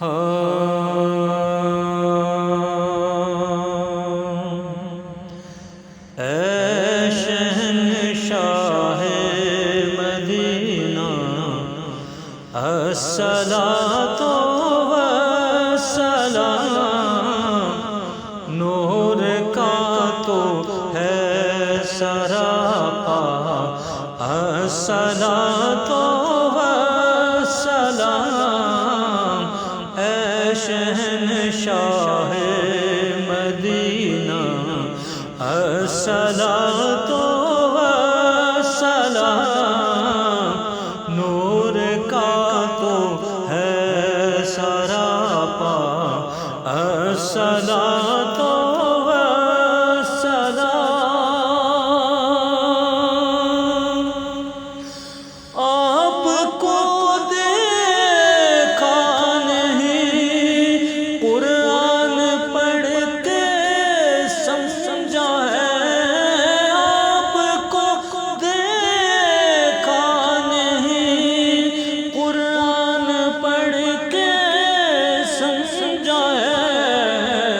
اے شہنشاہ مدینہ الصلاۃ والسلام، نور کا تو ہے سراپا، الصلاۃ والسلام، اے شہنشاہ مدینہ الصلاۃ والسلام، نور کا تو ہے سراپا، الصلاۃ والسلام، آپ کو دیکھا نہیں قرآن پڑھ کے سمجھا ہے، آپ کو دیکھا نہیں قرآن پڑھ کے سمجھا ہے،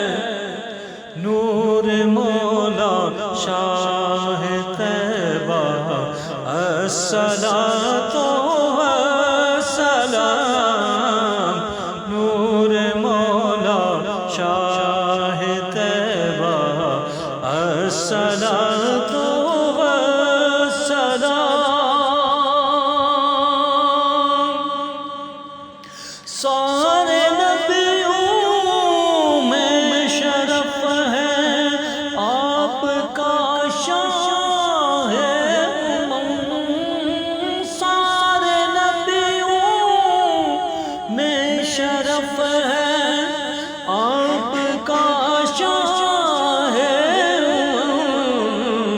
نور مولا شاہ طیبہ الصلاۃ والسلام، نور مولا شاہ طیبہ الصلاۃ والسلام، سارے نبیوں میں شرف ہے آپ کا شاہ امم، سارے نبیوں میں شرف ہے آپ کا شاہ امم،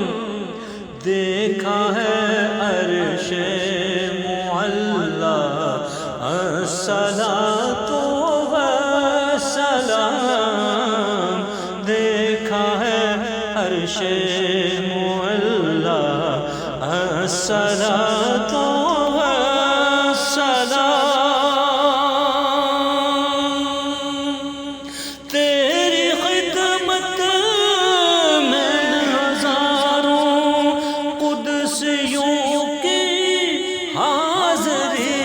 دیکھا ہے عرش معلی الصلاۃ والسلام، دیکھا ہے عرش معلی الصلاۃ والسلام، تیری خدمت میں ہزاروں قدسیوں کی حاضری،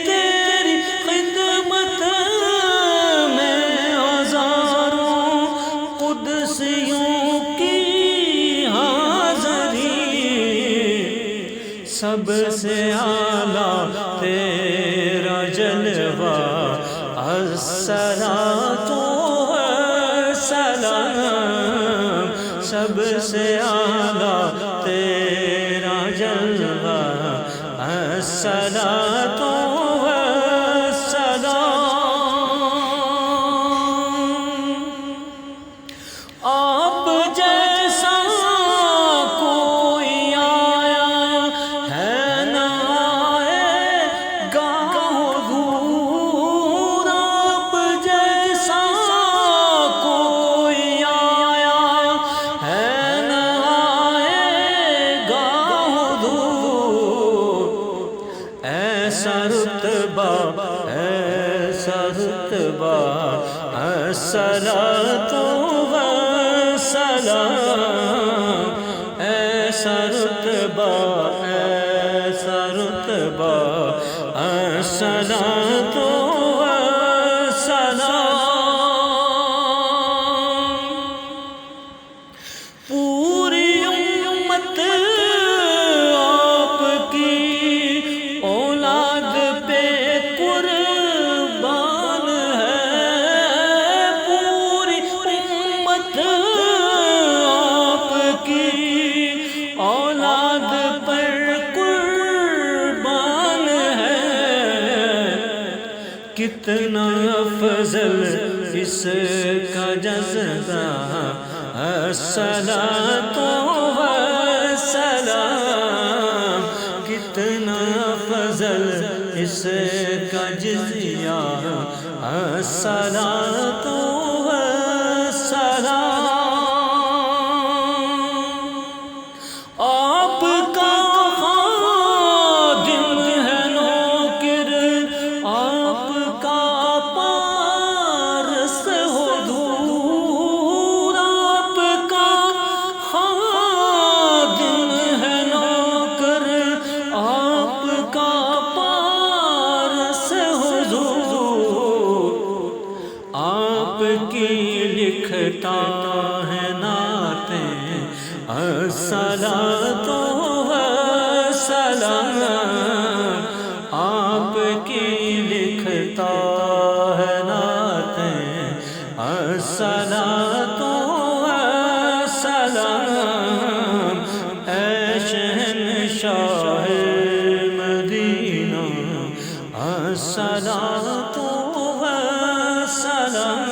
تیری خدمت میں ہزاروں قدسیوں کی حاضری، سب سے اعلیٰ تیرا جلوہ الصلاۃ والسلام، سب سے اعلیٰ تیرا جلوہ الصلاۃ والسلام، آپ جیسا کوئی آیا ہے نہ آئے گا حضور، آپ جیسا کوئی آیا ہے نہ آئے گا حضور، ایسا رتبہ الصلاۃ والسلام، ایسا رتبہ الصلاۃ والسلام، پوری امت آپ کی اولاد پہ قربان ہے، پوری امت آپ کی اولاد پر قربان ہے، کتنا افضل اس کا جذبہ الصلاۃ والسلام، کتنا افضل اس کا جزیہ الصلاۃ والسلام، آپ کا خادم ہے نوکر، آپ کا لکھتا ہے نعتیں الصلاۃ والسلام اے شہنشاہ مدینہ الصلاۃ والسلام